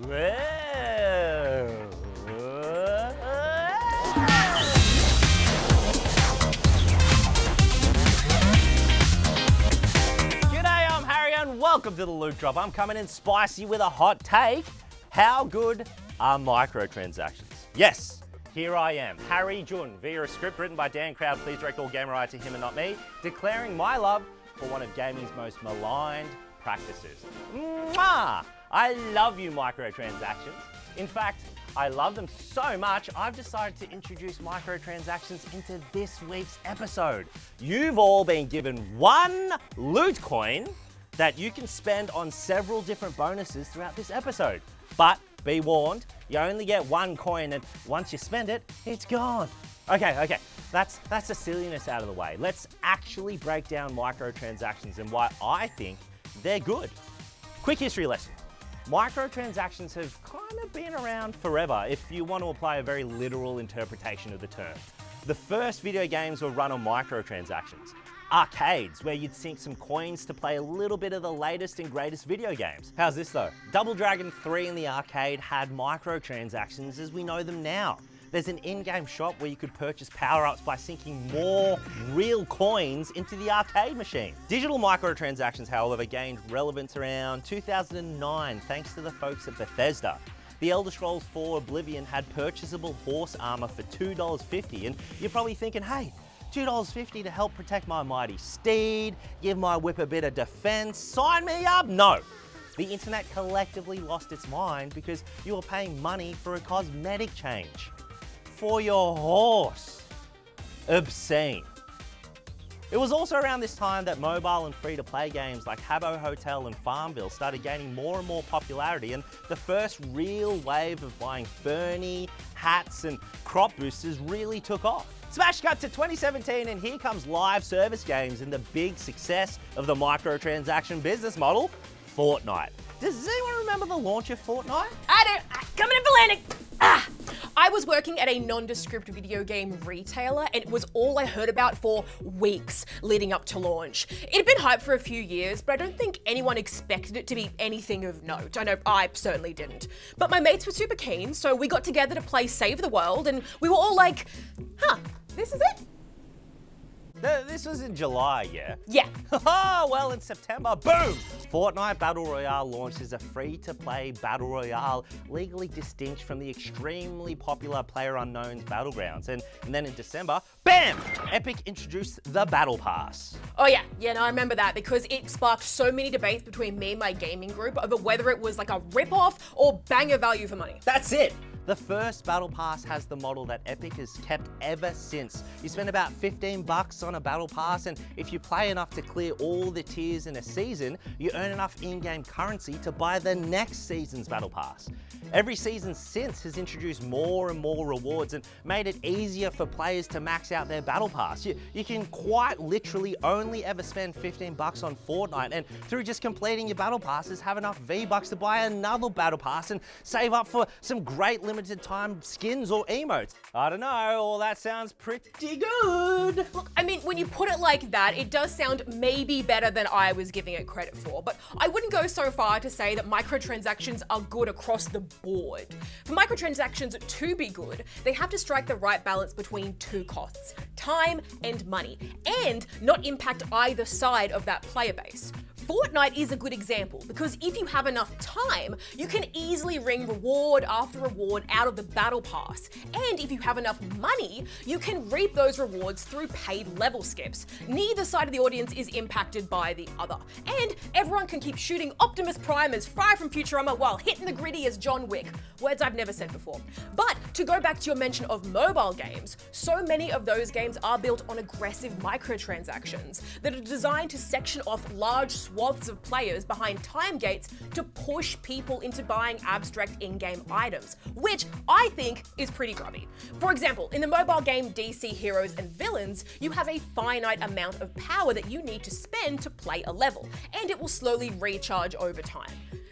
G'day, I'm Harry and welcome to the Loot Drop. I'm coming in spicy with a hot take. How good are microtransactions? Yes, here I am, Harry Jun, via a script written by Dan Crowd, please direct all gamer eye to him and not me, declaring my love for one of gaming's most maligned practices. Mwah! I love you microtransactions. In fact, I love them so much, I've decided to introduce microtransactions into this week's episode. You've all been given one loot coin that you can spend on several different bonuses throughout this episode. But be warned, you only get one coin and once you spend it, it's gone. Okay, that's the silliness out of the way. Let's actually break down microtransactions and why I think they're good. Quick history lesson. Microtransactions have kind of been around forever if you want to apply a very literal interpretation of the term. The first video games were run on microtransactions. Arcades, where you'd sink some coins to play a little bit of the latest and greatest video games. How's this though? Double Dragon 3 in the arcade had microtransactions as we know them now. There's an in-game shop where you could purchase power-ups by sinking more real coins into the arcade machine. Digital microtransactions, however, gained relevance around 2009 thanks to the folks at Bethesda. The Elder Scrolls 4 Oblivion had purchasable horse armor for $2.50, and you're probably thinking, hey, $2.50 to help protect my mighty steed, give my whip a bit of defense, sign me up? No. The internet collectively lost its mind because you were paying money for a cosmetic change. For your horse. Obscene. It was also around this time that mobile and free-to-play games like Habbo Hotel and Farmville started gaining more and more popularity, and the first real wave of buying Fernie, hats and crop boosters really took off. Smash cut to 2017 and here comes live service games and the big success of the microtransaction business model, Fortnite. Does anyone remember the launch of Fortnite? I do. Coming in for landing. I was working at a nondescript video game retailer and it was all I heard about for weeks leading up to launch. It had been hyped for a few years, but I don't think anyone expected it to be anything of note. I know I certainly didn't. But my mates were super keen, so we got together to play Save the World and we were all like, this is it? This was in July, yeah? Yeah. Oh, well, in September, boom! Fortnite Battle Royale launched as a free-to-play Battle Royale, legally distinct from the extremely popular PlayerUnknown's Battlegrounds. And then in December, bam! Epic introduced the Battle Pass. Oh yeah, no, I remember that because it sparked so many debates between me and my gaming group over whether it was like a rip-off or banger value for money. That's it! The first Battle Pass has the model that Epic has kept ever since. You spend about $15 on a Battle Pass, and if you play enough to clear all the tiers in a season, you earn enough in-game currency to buy the next season's Battle Pass. Every season since has introduced more and more rewards and made it easier for players to max out their Battle Pass. You can quite literally only ever spend $15 on Fortnite, and through just completing your Battle Passes, have enough V-Bucks to buy another Battle Pass and save up for some great limited time skins or emotes. I don't know, all that sounds pretty good. Look, I mean, when you put it like that, it does sound maybe better than I was giving it credit for, but I wouldn't go so far to say that microtransactions are good across the board. For microtransactions to be good, they have to strike the right balance between two costs, time and money, and not impact either side of that player base. Fortnite is a good example because if you have enough time, you can easily wring reward after reward out of the Battle Pass. And if you have enough money, you can reap those rewards through paid level skips. Neither side of the audience is impacted by the other. And everyone can keep shooting Optimus Prime as Fry from Futurama while hitting the gritty as John Wick. Words I've never said before. But to go back to your mention of mobile games, so many of those games are built on aggressive microtransactions that are designed to section off large swaths of players behind time gates to push people into buying abstract in-game items, which I think is pretty grubby. For example, in the mobile game DC Heroes and Villains, you have a finite amount of power that you need to spend to play a level, and it will slowly recharge over time.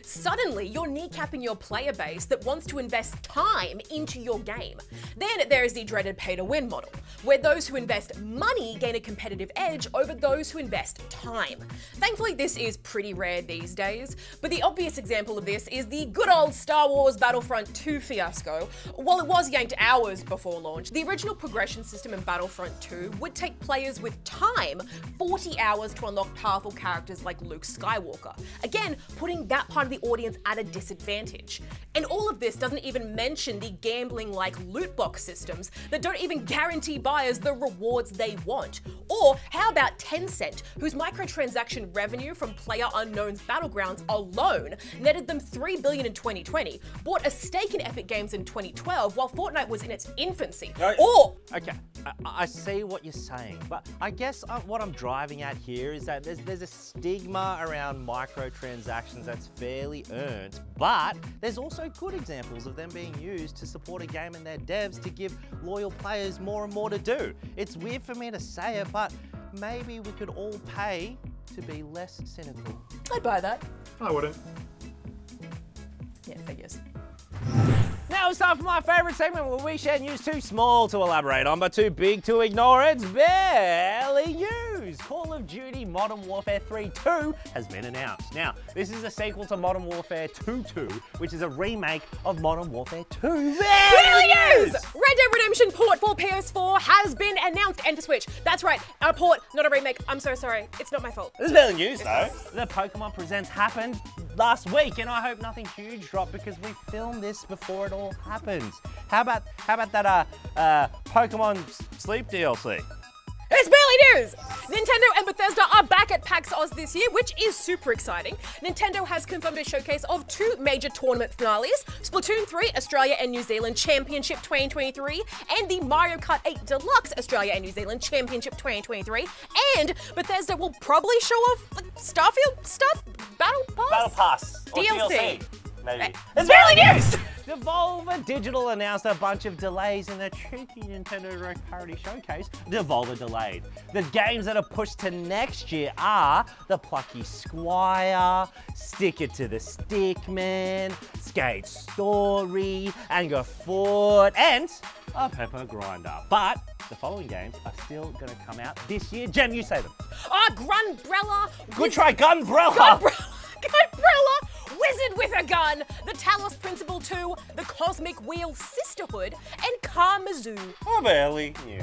Suddenly, you're kneecapping your player base that wants to invest time into your game. Then there is the dreaded pay-to-win model, where those who invest money gain a competitive edge over those who invest time. Thankfully, this is pretty rare these days, but the obvious example of this is the good old Star Wars Battlefront 2 fiasco. While it was yanked hours before launch, the original progression system in Battlefront 2 would take players with time 40 hours to unlock powerful characters like Luke Skywalker. Again, putting that part of the audience at a disadvantage. And all of this doesn't even mention the gambling-like loot box systems that don't even guarantee buyers the rewards they want. Or how about Tencent, whose microtransaction revenue from PlayerUnknown's Battlegrounds alone netted them $3 billion in 2020, bought a stake in Epic Games in 2012 while Fortnite was in its infancy. Okay, I see what you're saying, but I guess what I'm driving at here is that there's a stigma around microtransactions that's fairly earned, but there's also good examples of them being used to support a game and their devs to give loyal players more and more to do. It's weird for me to say it, but maybe we could all pay to be less cynical. I'd buy that. I wouldn't. Yeah, figures. Now it's time for my favourite segment where we share news too small to elaborate on, but too big to ignore. It's barely news. Call of Duty Modern Warfare 3 2 has been announced. Now, this is a sequel to Modern Warfare 2 2, which is a remake of Modern Warfare 2. Barely news! Red Dead Redemption port for PS4 has been announced and to Switch. That's right, a port, not a remake. I'm so sorry. It's not my fault. There's barely news though. The Pokemon Presents happened last week, and I hope nothing huge dropped because we filmed this before it all happens. How about that Pokemon Sleep DLC? It's barely news! Nintendo and Bethesda are back at PAX Oz this year, which is super exciting. Nintendo has confirmed a showcase of 2 major tournament finales, Splatoon 3 Australia and New Zealand Championship 2023, and the Mario Kart 8 Deluxe Australia and New Zealand Championship 2023, and Bethesda will probably show off like, Starfield stuff? Battle Pass? Battle Pass. Or DLC. Maybe. It's barely news! Devolver Digital announced a bunch of delays in the cheeky Nintendo Direct Parody Showcase, Devolver Delayed. The games that are pushed to next year are The Plucky Squire, Stick It to the Stickman, Skate Story, Anger Fort, and a Pepper Grinder. But the following games are still going to come out this year. Jem, you say them. Grunbrella. Good try, Gunbrella. Gunbrella. Wizard with a Gun, the Talos Principle 2, the Cosmic Wheel Sisterhood, and Karmazoo. Oh, barely news.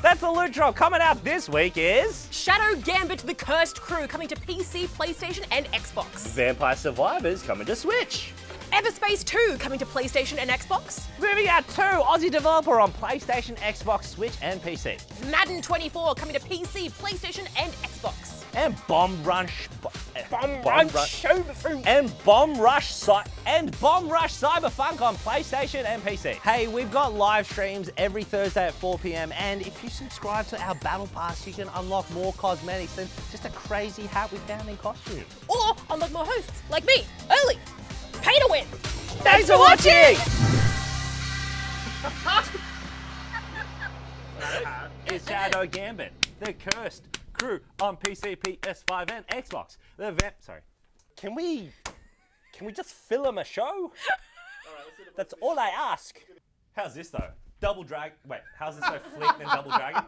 That's the Loot Drop. Coming out this week is Shadow Gambit the Cursed Crew, coming to PC, PlayStation, and Xbox. Vampire Survivors coming to Switch. Everspace 2 coming to PlayStation and Xbox. Moving Out 2, Aussie developer on PlayStation, Xbox, Switch, and PC. Madden 24 coming to PC, PlayStation, and Xbox. And Bomb Rush Cyberpunk. and Bomb Rush Cyberpunk on PlayStation and PC. Hey, we've got live streams every Thursday at 4 p.m. and if you subscribe to our Battle Pass, you can unlock more cosmetics than just a crazy hat we found in costumes. Or unlock more hosts like me, early. Pay to win. Thanks for watching. It's Shadow Gambit, the Cursed Crew on PC, PS5, and Xbox. Can we just film a show? That's all I ask. How's this though? Double drag. Wait, how's this so fleek than Double Dragon?